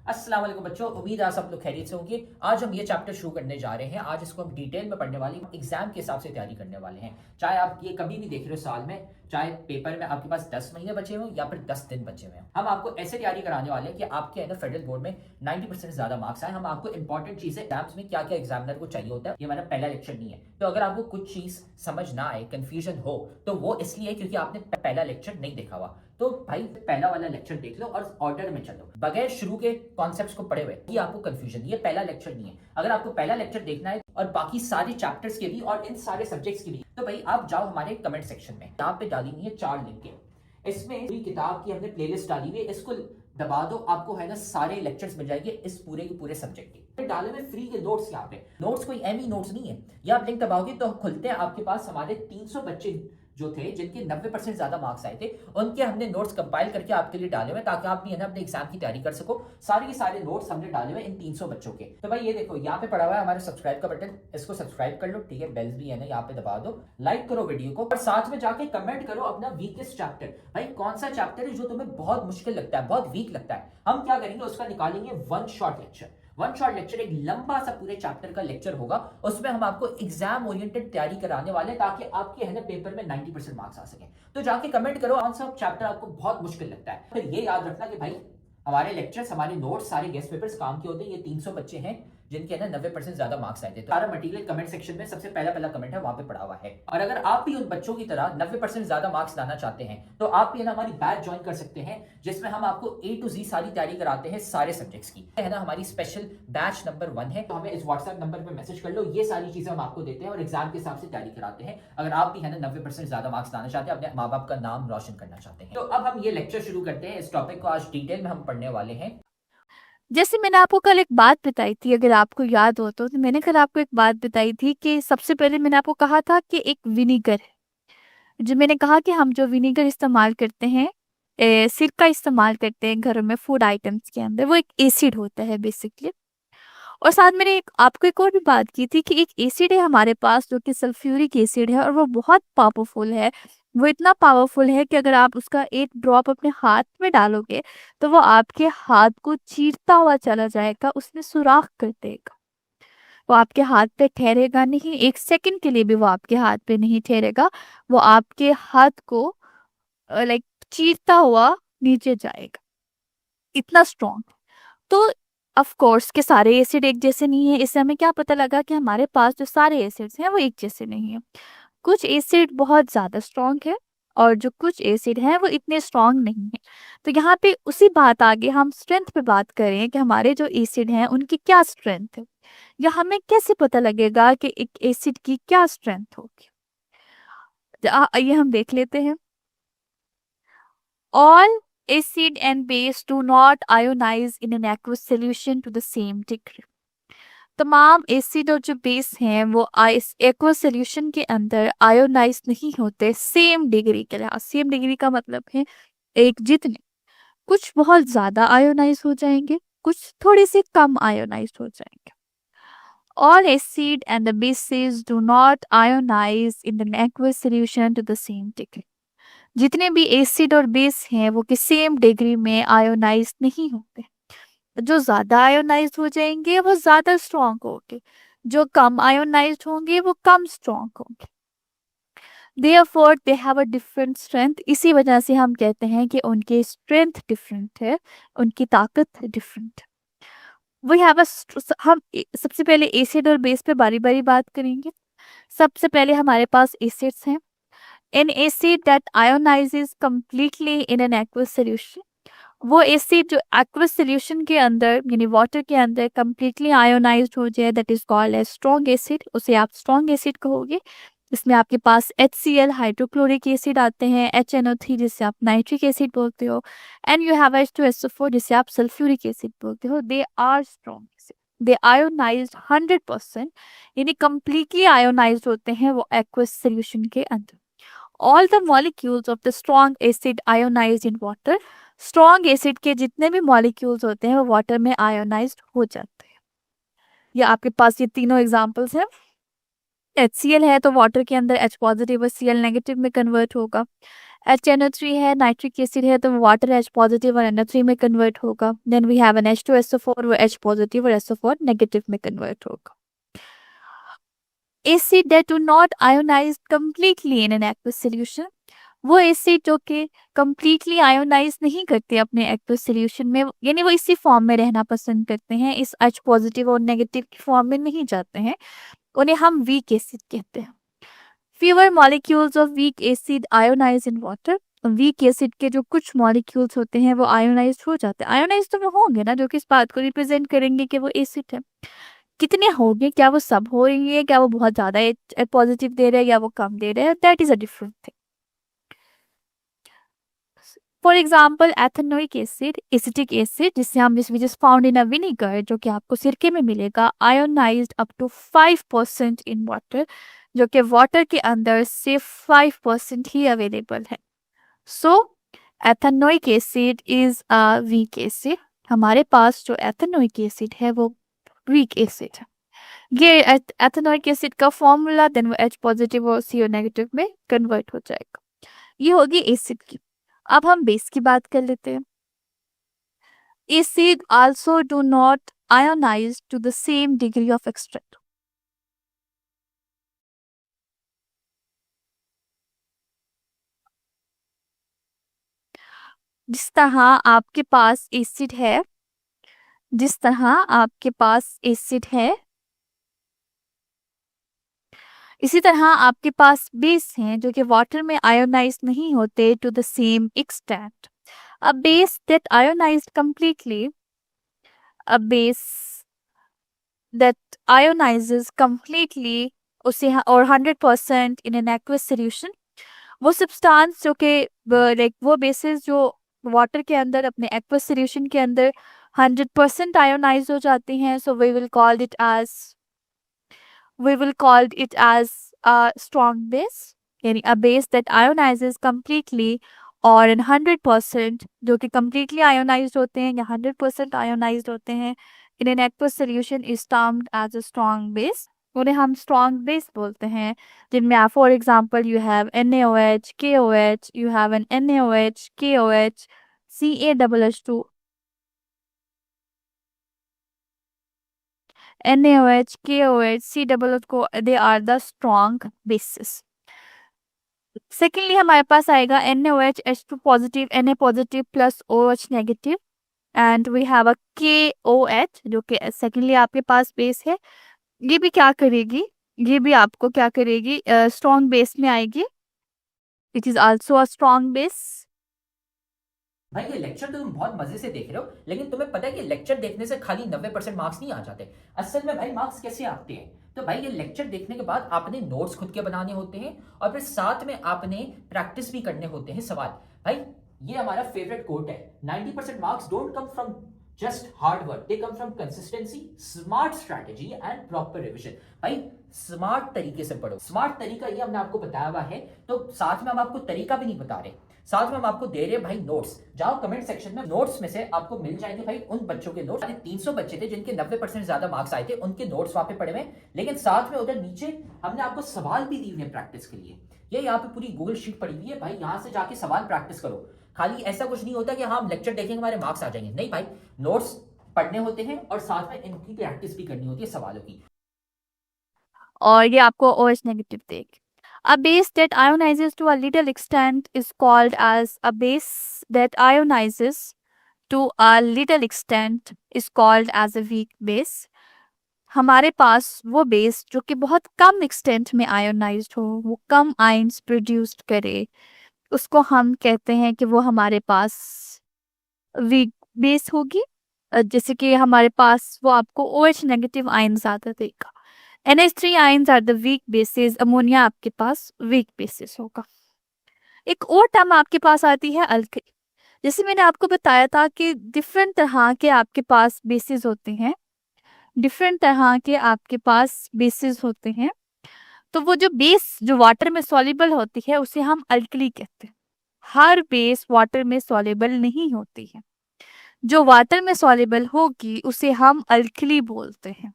अस्सलाम वालेकुम बच्चों, उम्मीद है सब लोग खैरियत से होंगे। आज हम ये चैप्टर शुरू करने जा रहे हैं। आज इसको हम डिटेल में पढ़ने वाले हैं, एग्जाम के हिसाब से तैयारी करने वाले हैं। चाहे आप ये कभी भी देख रहे हो साल में, चाहे पेपर में आपके पास 10 महीने बचे हुए या फिर 10 दिन बचे हुए हैं, हम आपको ऐसे तैयारी कराने वाले हैं कि आपके है ना फेडरल बोर्ड में 90% से ज्यादा मार्क्स आए। हम आपको इंपॉर्टेंट चीजें एग्जाम्स में क्या क्या एग्जामिनर को चाहिए होता है, ये हमारा पहला लेक्चर नहीं है। तो अगर आपको कुछ चीज समझ ना आए, कंफ्यूजन हो, तो वो इसलिए क्योंकि आपने पहला लेक्चर नहीं देखा हुआ। तो भाई पहला वाला लेक्चर देख लो और ऑर्डर में चलो, बगैर शुरू के कॉन्सेप्ट्स को पढ़े हुए ये आपको कंफ्यूजन, ये पहला लेक्चर नहीं है। अगर आपको पहला लेक्चर देखना है और बाकी सारे चैप्टर्स के भी और इन सारे सब्जेक्ट्स के भी, तो भाई आप जाओ हमारे कमेंट सेक्शन में, यहाँ पे डाली हुई है 4 लिंक। इसमें पूरी किताब की हमने प्लेलिस्ट डाली हुई है, इसको दबा दो, आपको है ना सारे लेक्चर्स मिल जाएंगे इस पूरे के पूरे सब्जेक्ट के। डाले में फ्री के नोट्स, यहाँ पे नोट्स कोई एमी नोट्स नहीं है। ये आप लिंक दबाओगे तो खुलते हैं, आपके पास हमारे 300 बच्चे जो थे जिनके 90% ज्यादा मार्क्स आए थे, उनके हमने नोट्स कंपाइल करके आपके लिए डाले हुए ताकि आप भी है ना अपने एग्जाम की तैयारी कर सको। सारे के सारे नोट्स हमने डाले हुए इन 300 बच्चों के। तो भाई ये देखो यहाँ पे पड़ा हुआ है हमारे सब्सक्राइब का बटन, इसको सब्सक्राइब कर लो, ठीक है। बेल्स भी है ना यहाँ पे दबा दो, लाइक करो वीडियो को और साथ में जाके कमेंट करो अपना वीकेस्ट चैप्टर। भाई कौन सा चैप्टर है जो तुम्हें बहुत मुश्किल लगता है, बहुत वीक लगता है, हम क्या करेंगे उसका निकालेंगे one shot lecture. One shot lecture एक लंबा सा पूरे चैप्टर का लेक्चर होगा, उसमें हम आपको एग्जाम ओरिएंटेड तैयारी कराने वाले हैं ताकि आपके है ना पेपर में 90% मार्क्स आ सके। तो जाके कमेंट करो कौन सा चैप्टर आपको बहुत मुश्किल लगता है। फिर ये याद रखना कि भाई हमारे लेक्चर्स, हमारे नोट्स, सारे गेस्ट पेपर्स काम के होते हैं। ये 300 बच्चे हैं जिनके ना 90% ज्यादा मार्क्स आए थे। तो सारा मटेरियल कमेंट सेक्शन में सबसे पहला कमेंट है, वहां पे पड़ा हुआ है। और अगर आप भी उन बच्चों की तरह 90% ज्यादा मार्क्स लाना चाहते हैं तो आप भी है ना हमारी बैच ज्वाइन कर सकते हैं, जिसमें हम आपको A to Z सारी तैयारी कराते हैं सारे सब्जेक्ट्स की, है ना। हमारी स्पेशल बैच नंबर 1 है, तो हमें इस व्हाट्सएप नंबर पर मैसेज कर लो। ये सारी चीजें हम आपको देते हैं और एग्जाम के हिसाब से तैयारी कराते हैं। अगर आप भी है ना 90% ज्यादा मार्क्स लाना चाहते हैं, अपने माँ बाप का नाम रोशन करना चाहते हैं। तो अब हम ये लेक्चर शुरू करते हैं। इस टॉपिक को आज डिटेल में हम पढ़ने वाले हैं। जैसे मैंने आपको कल एक बात बताई थी, अगर आपको याद हो तो मैंने कल आपको एक बात बताई थी कि सबसे पहले मैंने आपको कहा था कि एक विनीगर है। जो मैंने कहा कि हम जो विनीगर इस्तेमाल करते हैं, सिरका इस्तेमाल करते हैं घरों में फूड आइटम्स के अंदर, वो एक एसिड होता है बेसिकली। और साथ मैंने आपको एक और भी बात की थी कि एक एसिड है हमारे पास जो कि सल्फ्यूरिक एसिड है, और वो बहुत पावरफुल है। वो इतना पावरफुल है कि अगर आप उसका एक ड्रॉप अपने हाथ में डालोगे तो वो आपके हाथ को चीरता हुआ चला जाएगा, उसमें सुराख कर देगा। वो आपके हाथ पे ठहरेगा नहीं, एक सेकंड के लिए भी वो आपके हाथ पे नहीं ठहरेगा। वो आपके हाथ को लाइक चीरता हुआ नीचे जाएगा, इतना स्ट्रॉन्ग। तो ऑफ कोर्स के सारे एसिड एक जैसे नहीं है। इससे हमें क्या पता लगा कि हमारे पास जो सारे एसिड्स हैं वो एक जैसे नहीं है। कुछ एसिड बहुत ज्यादा स्ट्रॉन्ग है और जो कुछ एसिड हैं वो इतने स्ट्रॉन्ग नहीं है। तो यहाँ पे उसी बात आगे हम स्ट्रेंथ पे बात करें कि हमारे जो एसिड हैं उनकी क्या स्ट्रेंथ है, या हमें कैसे पता लगेगा कि एक एसिड की क्या स्ट्रेंथ होगी। आइए हम देख लेते हैं। All acid and base do not ionize in an aqueous solution to the same degree। तमाम एसिड और जो बेस हैं वो एक्वस सोल्यूशन के अंदर आयोनाइज नहीं होते सेम डिग्री के लिए। सेम डिग्री का मतलब है एक जितने, कुछ बहुत ज्यादा आयोनाइज हो जाएंगे, कुछ थोड़े से कम आयोनाइज हो जाएंगे। All acid and the bases do not ionize in an aqueous solution to the same degree। जितने भी एसिड और बेस हैं वो कि सेम डिग्री में आयोनाइज नहीं होते। जो ज्यादा आयोनाइज हो जाएंगे वो ज्यादा स्ट्रॉन्ग होंगे, जो कम आयोनाइज होंगे वो कम स्ट्रॉन्ग होंगे। Therefore they have a different strength। इसी वजह से हम कहते हैं कि उनकी स्ट्रेंथ डिफरेंट है, उनकी ताकत डिफरेंट। वी हैव हम सबसे पहले एसिड और बेस पे बारी बारी बात करेंगे। सबसे पहले हमारे पास एसिड्स हैं। An acid that ionizes completely in an aqueous solution। वो एसिड जो एक्वस सोल्यूशन के अंदर यानी वाटर के अंदर कंप्लीटली आयोनाइज्ड हो जाए, that is called as strong acid. उसे आप स्ट्रॉन्ग एसिड कहोगे। इसमें आपके पास HCl हाइड्रोक्लोरिक एसिड आते हैं, HNO3 जिसे आप नाइट्रिक एसिड बोलते हो, एंड यू हैव H2SO4 जिसे आप सल्फ्यूरिक एसिड बोलते हो। They are strong acid, they ionised 100%, यानी कंप्लीटली आयोनाइज्ड होते हैं वो एक्वस सोल्यूशन के अंदर। All the molecules of the strong acid ionize in water। Strong acid के जितने भी मॉलिक्यूल्स होते हैं वो वाटर में आयोनाइज्ड हो जाते हैं। या आपके पास ये तीनों एग्जांपल्स हैं। HCl है तो वाटर के अंदर H पॉजिटिव और Cl नेगेटिव में कन्वर्ट होगा। HNO3 है, नाइट्रिक एसिड है, तो वाटर H पॉजिटिव और NO3 में कन्वर्ट होगा. Then we have an H2SO4, वो H पॉजिटिव और SO4 नेगेटिव में कन्वर्ट होगा. Acid that do not ionize completely in an aqueous solution, वो एसिड जो कि completely ionize नहीं करते अपने aqueous solution में, यानी वो इसी फॉर्म में रहना पसंद करते हैं, इस H पॉजिटिव और नेगेटिव की फॉर्म में नहीं जाते हैं, उन्हें हम वीक एसिड कहते हैं. Fewer molecules of weak acid ionize in water. Weak acid के जो कुछ मॉलिक्यूल्स होते हैं वो आयोनाइज हो जाते हैं. आयोनाइज तो वो होंगे ना, जो कि इस बात को रिप्रेजेंट करेंगे कि वो एसिड है. कितने होंगे, क्या वो सब हो रही है, क्या वो बहुत ज्यादा पॉजिटिव दे रहे हैं या वो कम दे रहे हैं, that is a different thing. For example ethanoic acid, acetic acid, जिससे हम which is found in a vinegar, जो कि आपको सिरके में मिलेगा, ionised up to 5% in water, जो कि वाटर के अंदर सिर्फ 5% ही अवेलेबल है. So ethanoic acid is a weak acid. हमारे पास जो एथेनोइक एसिड है वो वीक एसिड है. ये एथेनोइक एसिड का फॉर्मूला, देन वो H पॉजिटिव और CO नेगेटिव में कन्वर्ट हो जाएगा. ये होगी एसिड की. अब हम बेस की बात कर लेते हैं. Acid also do not ionise to the same degree of extract. जिस तरह आपके पास एसिड है, जिस तरह आपके पास एसिड है, इसी तरह आपके पास बेस हैं जो कि वाटर में आयोनाइज नहीं होते to the same extent. A base that ionised completely, a base that ionises completely, उसे और 100% इन एन एक्वस सॉल्यूशन, वो सब्सटेंस जो कि लाइक वो बेसिस जो वाटर के अंदर अपने एक्वस सॉल्यूशन के अंदर 100% आयोनाइज हो जाती हैं, so we will call it as, we will call it as a strong base, यानी a base that ionizes completely और in 100%, जो कि completely ionized होते हैं या 100% ionized होते हैं in an aqueous solution is termed as a strong base. उन्हें हम strong base बोलते हैं, जिनमें आप for example you have NaOH, KOH, you have an NaOH, KOH, CaOH2, NaOH, KOH, COOH को they are the strong bases. Secondly हमारे पास आएगा NaOH, H2 positive, Na positive plus OH negative, and we have a KOH जो कि secondly आपके पास base है. ये भी क्या करेगी, ये भी आपको क्या करेगी, स्ट्रॉन्ग बेस में आएगी. It is also a strong base. भाई ये लेक्चर तो तुम बहुत मजे से देख रहे हो, लेकिन तुम्हें पता है कि लेक्चर देखने से खाली 90% मार्क्स नहीं आ जाते. असल में भाई मार्क्स कैसे आते हैं, तो भाई ये लेक्चर देखने के बाद आपने नोट्स खुद के बनाने होते हैं और फिर साथ में आपने प्रैक्टिस भी करने होते हैं सवाल. भाई ये हमारा फेवरेट कोट है, 90% marks don't come from just hard work, they come from consistency, smart strategy and proper revision. भाई स्मार्ट तरीके से पढ़ो. स्मार्ट तरीका ये हमने आपको बताया हुआ है, तो साथ में हम आपको तरीका भी नहीं बता रहे, साथ में हम आपको दे रहे हैं भाई नोट्स. जाओ कमेंट सेक्शन में, नोट्स में से आपको मिल जाएंगे भाई उन बच्चों के नोट्स. 300 बच्चे थे जिनके 90% ज्यादा मार्क्स आए थे, उनके नोट्स वहां पे पड़े हुए, लेकिन साथ में उधर नीचे हमने आपको सवाल भी दिए हुए प्रैक्टिस के लिए. ये यहाँ पे पूरी गूगल शीट पड़ी हुई है भाई, यहाँ से जाके सवाल प्रैक्टिस करो. खाली ऐसा कुछ नहीं होता कि हाँ हम लेक्चर देखेंगे हमारे मार्क्स आ जाएंगे, नहीं भाई, नोट्स पढ़ने होते हैं और साथ में इनकी प्रैक्टिस भी करनी होती है सवालों की. और ये आपको OH नेगेटिव देगी. A base that ionizes to a little extent is called as a base that ionizes to a little extent is called as a weak base. हमारे पास वो बेस जो कि बहुत कम एक्सटेंट में आयोनाइज्ड हो, वो कम आयंस प्रोड्यूस्ड करे, उसको हम कहते हैं कि वो हमारे पास वीक बेस होगी. जैसे कि हमारे पास वो आपको OH नेगेटिव आयन ज़्यादा देगा. NH3 ions are the weak bases. Ammonia आपके पास weak bases होगा. एक और टर्म आपके पास आती है अल्किल. जैसे मैंने आपको बताया था कि डिफरेंट तरह के आपके पास बेसिस होते हैं, डिफरेंट तरह के आपके पास बेसिस होते हैं. तो वो जो बेस जो वाटर में सॉल्युबल होती है उसे हम अल्कली कहते हैं. हर बेस वाटर में सॉल्युबल नहीं होती है, जो वाटर में सॉल्युबल होगी उसे हम अल्कली बोलते हैं.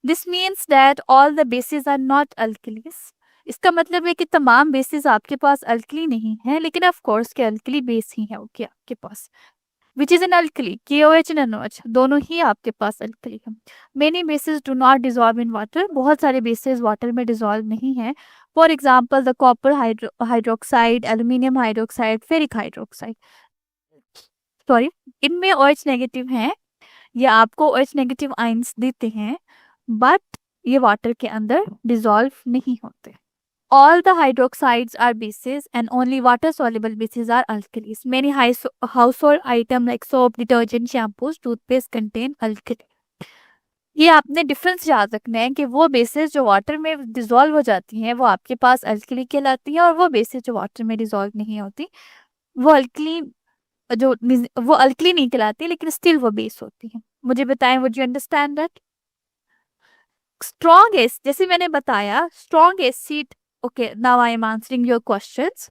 This means that all the bases are not alkalis. इसका मतलब है कि तमाम बेसिस आपके पास अल्कली नहीं है, लेकिन ऑफ कोर्स के अल्कली बेस ही है ओके आपके पास, which is an alkali, KOH and NOH दोनों ही आपके पास अल्कली है। Many bases do not dissolve in water, बहुत सारे बेसिस वाटर में डिजॉल्व नहीं है। For example the copper hydroxide, aluminium hydroxide, ferric hydroxide, sorry, इनमें OH नेगेटिव है, ये आपको OH नेगेटिव आयंस देते हैं, बट ये वाटर के अंदर डिजॉल्व नहीं होते। All the hydroxides are bases and only water soluble bases are alkalis. Many household items like soap, detergent, shampoos, toothpaste contain alkali. ये आपने डिफरेंस याद रखना है कि वो बेसेस जो वाटर में डिजोल्व हो जाती हैं वो आपके पास अल्कली कहलाती हैं, और वो बेसेस जो वाटर में डिजोल्व नहीं होती वो अल्कली वो अल्कली नहीं कहलाती, लेकिन स्टिल वो बेस होती है। मुझे बताएं, would you understand that? Strong S, जैसे मैंने बताया strong acid, okay now I am answering your questions.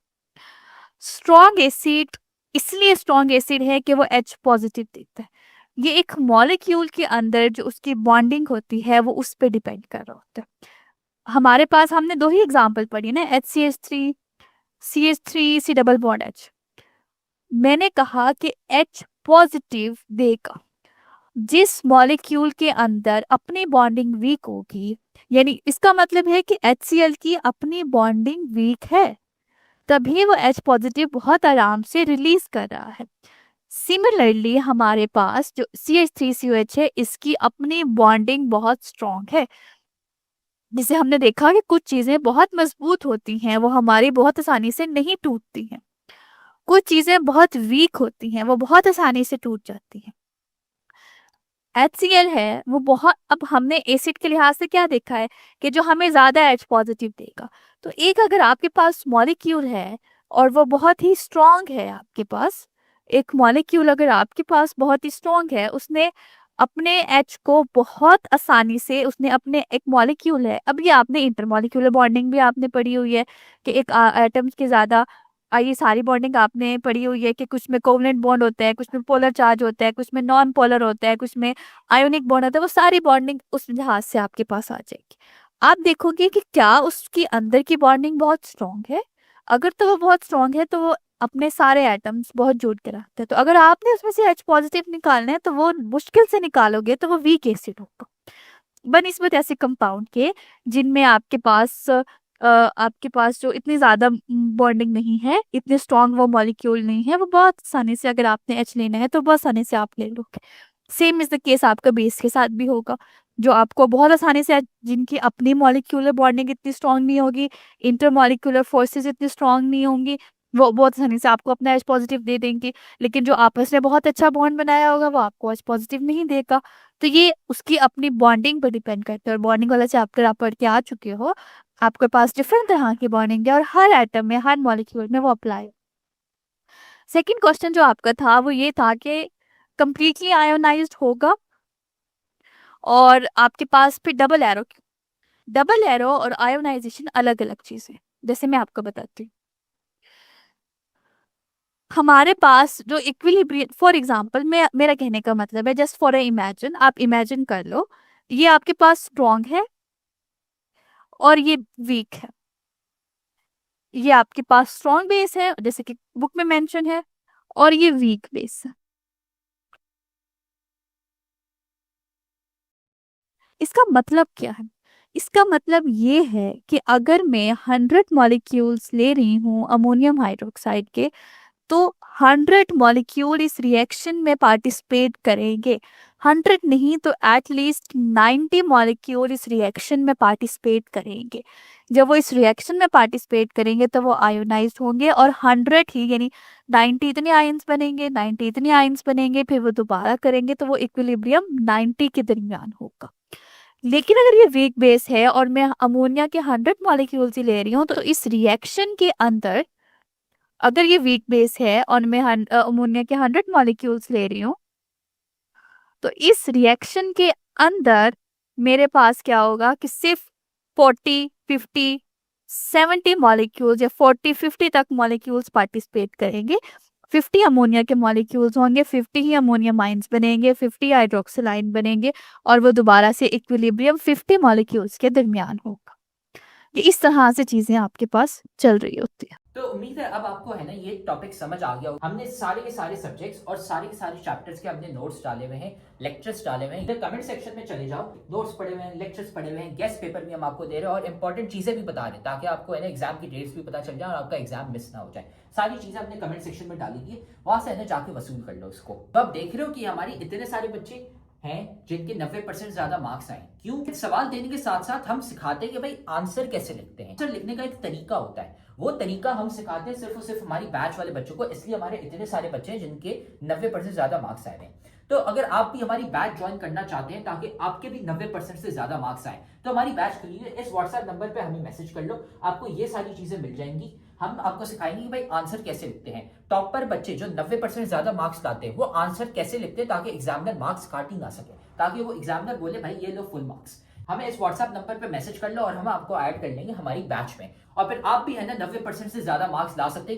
Strong acid इसलिए स्ट्रॉन्ग एसिड है कि वो H पॉजिटिव देता है। ये एक मॉलिक्यूल के अंदर जो उसकी बॉन्डिंग होती है वो उस पर डिपेंड कर रहा होता है। हमारे पास हमने दो ही एग्जांपल पढ़ी ना, HCH3 CH3 C double bond H। मैंने कहा कि H पॉजिटिव देगा जिस मॉलिक्यूल के अंदर अपनी बॉन्डिंग वीक होगी, यानी इसका मतलब है कि HCl की अपनी बॉन्डिंग वीक है, तभी वो H पॉजिटिव बहुत आराम से रिलीज कर रहा है। सिमिलरली हमारे पास जो CH3COH है इसकी अपनी बॉन्डिंग बहुत स्ट्रॉन्ग है, जिसे हमने देखा कि कुछ चीजें बहुत मजबूत होती हैं, वो हमारी बहुत आसानी से नहीं टूटती हैं, कुछ चीजें बहुत वीक होती हैं, वो बहुत आसानी से टूट जाती हैं। HCl है वो बहुत, अब हमने एसिड के लिहाज से क्या देखा है कि जो हमें ज्यादा H पॉजिटिव देगा, तो एक अगर आपके पास मॉलिक्यूल है और वो बहुत ही स्ट्रॉन्ग है, आपके पास एक मॉलिक्यूल अगर आपके पास बहुत ही स्ट्रॉन्ग है, उसने अपने H को बहुत आसानी से, उसने अपने एक मॉलिक्यूल है, अब ये आपने इंटरमॉलिक्यूलर बॉन्डिंग भी आपने पढ़ी हुई है कि एक एटम्स के ज्यादा, ये सारी बॉन्डिंग आपने पढ़ी हुई है कि कुछ में कोवलेंट बॉन्ड होता है, कुछ में पोलर चार्ज होता है, कुछ में नॉन पोलर होता है, कुछ में आयोनिक बॉन्ड होता है, वो सारी बॉन्डिंग उस लिहाज से आपके पास आ जाएगी। आप देखोगे कि क्या उसकी अंदर की बॉन्डिंग बहुत स्ट्रॉन्ग है, अगर तो वो बहुत स्ट्रॉन्ग है तो वो अपने सारे एटम्स बहुत जोड़ के रखते हैं, तो अगर आपने उसमें से H पॉजिटिव निकालना है तो वो मुश्किल से निकालोगे, तो वो वीक एसिड होगा। बनिस्बत ऐसे कंपाउंड के जिनमें आपके पास जो इतनी ज्यादा बॉन्डिंग नहीं है, इतने स्ट्रॉन्ग वो मॉलिक्यूल नहीं है, वो बहुत आसानी से, अगर आपने H लेना है तो बहुत आसानी से आप ले लोगे। सेम इज द केस आपका बेस के साथ भी होगा, जो आपको बहुत आसानी से, जिनकी अपनी मॉलिक्यूलर बॉन्डिंग इतनी स्ट्रॉन्ग नहीं होगी, इंटरमॉलिक्यूलर फोर्सेस इतनी स्ट्रॉन्ग नहीं होंगी, वो बहुत आसानी से आपको अपना H पॉजिटिव दे देंगे, लेकिन जो आपस में बहुत अच्छा बॉन्ड बनाया होगा वो आपको H पॉजिटिव नहीं देगा। तो ये उसकी अपनी बॉन्डिंग पर डिपेंड करता है, और बॉन्डिंग वाला चैप्टर आप पढ़ के आ चुके हो, आपके पास डिफरेंट तरह की बॉन्डिंग है और हर एटम में, हर मॉलिक्यूल में वो अप्लाई। सेकंड क्वेश्चन जो आपका था वो ये था कि कंप्लीटली आयोनाइज्ड होगा और आपके पास फिर डबल एरो, डबल एरो और आयोनाइजेशन अलग अलग चीजें, जैसे मैं आपको बताती हूँ। हमारे पास जो इक्विलिब्रियम, फॉर एग्जांपल, मैं, मेरा कहने का मतलब है जस्ट फॉर इमेजिन, आप इमेजिन कर लो ये आपके पास स्ट्रॉन्ग है और ये वीक है, ये आपके पास स्ट्रॉन्ग बेस है जैसे कि बुक में मेंशन है, और ये वीक बेस है। इसका मतलब क्या है? इसका मतलब ये है कि अगर मैं 100 मॉलिक्यूल्स ले रही हूँ अमोनियम हाइड्रोक्साइड के, तो 100 मॉलिक्यूल इस रिएक्शन में पार्टिसिपेट करेंगे, 100 नहीं तो एटलीस्ट 90 मॉलिक्यूल इस रिएक्शन में पार्टिसिपेट करेंगे। जब वो इस रिएक्शन में पार्टिसिपेट करेंगे तो वो आयोनाइज्ड होंगे, और 100 ही यानी 90 इतने आयंस बनेंगे, 90 इतने आयंस बनेंगे, फिर वो दोबारा करेंगे तो वो इक्विलिब्रियम 90 के दरमियान होगा। लेकिन अगर ये वीक बेस है और मैं अमोनिया के 100 मॉलिक्यूल्स ही ले रही हूँ, तो इस रिएक्शन के अंदर अगर ये वीक बेस है और मैं अमोनिया के 100 मॉलिक्यूल्स ले रही हूँ, तो इस रिएक्शन के अंदर मेरे पास क्या होगा कि सिर्फ 40, 50, 70 मॉलिक्यूल्स या 40, 50 तक मॉलिक्यूल्स पार्टिसिपेट करेंगे। 50 अमोनिया के मॉलिक्यूल्स होंगे, 50 ही अमोनियम आइंस बनेंगे, 50 हाइड्रोक्सिल आयन बनेंगे, और वो दोबारा से इक्विलिब्रियम 50 मॉलिक्यूल्स के दरमियान होगा। ये इस तरह से चीज़ें आपके पास चल रही होती है। तो उम्मीद है अब आपको है ना ये टॉपिक समझ आ गया। हमने सारे के सारे सब्जेक्ट्स और सारे के सारे चैप्टर्स के हमने नोट्स डाले हुए हैं, लेक्चर्स डाले हुए हैं। इधर कमेंट सेक्शन में चले जाओ, नोट्स पढ़े हुए हैं, लेक्चर्स पढ़े हुए हैं, गेस्ट पेपर भी हम आपको दे रहे हैं और इंपॉर्टेंट चीजें भी बता रहे हैं ताकि आपको है ना एग्जाम की डेट्स भी पता चल जाए और आपका एग्जाम मिस ना हो जाए। सारी चीजें हमने कमेंट सेक्शन में डाली थी, वहां से है ना जाके वसूल कर लो इसको। तो आप देख रहे हो कि हमारी इतने सारे बच्चे हैं जिनके 90% ज्यादा मार्क्स आए। क्यों? सवाल देने के साथ साथ हम सिखाते हैं कि भाई आंसर कैसे लिखते हैं। आंसर लिखने का एक तरीका होता है, वो तरीका हम सिखाते हैं सिर्फ और सिर्फ हमारी बैच वाले बच्चों को, इसलिए हमारे इतने सारे बच्चे हैं जिनके 90% ज्यादा मार्क्स आए हैं। तो अगर आप भी हमारी बैच ज्वाइन करना चाहते हैं ताकि आपके भी 90% से ज्यादा मार्क्स आए, तो हमारी बैच खुली है। इस व्हाट्सएप नंबर पे हमें मैसेज कर लो, आपको ये सारी चीजें मिल जाएंगी। हम आपको सिखाएंगे कि भाई आंसर कैसे लिखते हैं। टॉपर बच्चे जो 90% ज्यादा मार्क्स लाते हैं वो आंसर कैसे लिखते हैं ताकि एग्जामिनर मार्क्स काट ही ना सके, ताकि वो एग्जामिनर बोले भाई ये लो फुल मार्क्स। हमें इस व्हाट्सएप नंबर पे मैसेज कर लो और हम आपको ऐड कर लेंगे हमारी बैच में, और फिर आप भी है ना 90% से ज्यादा मार्क्स ला सकते हैं।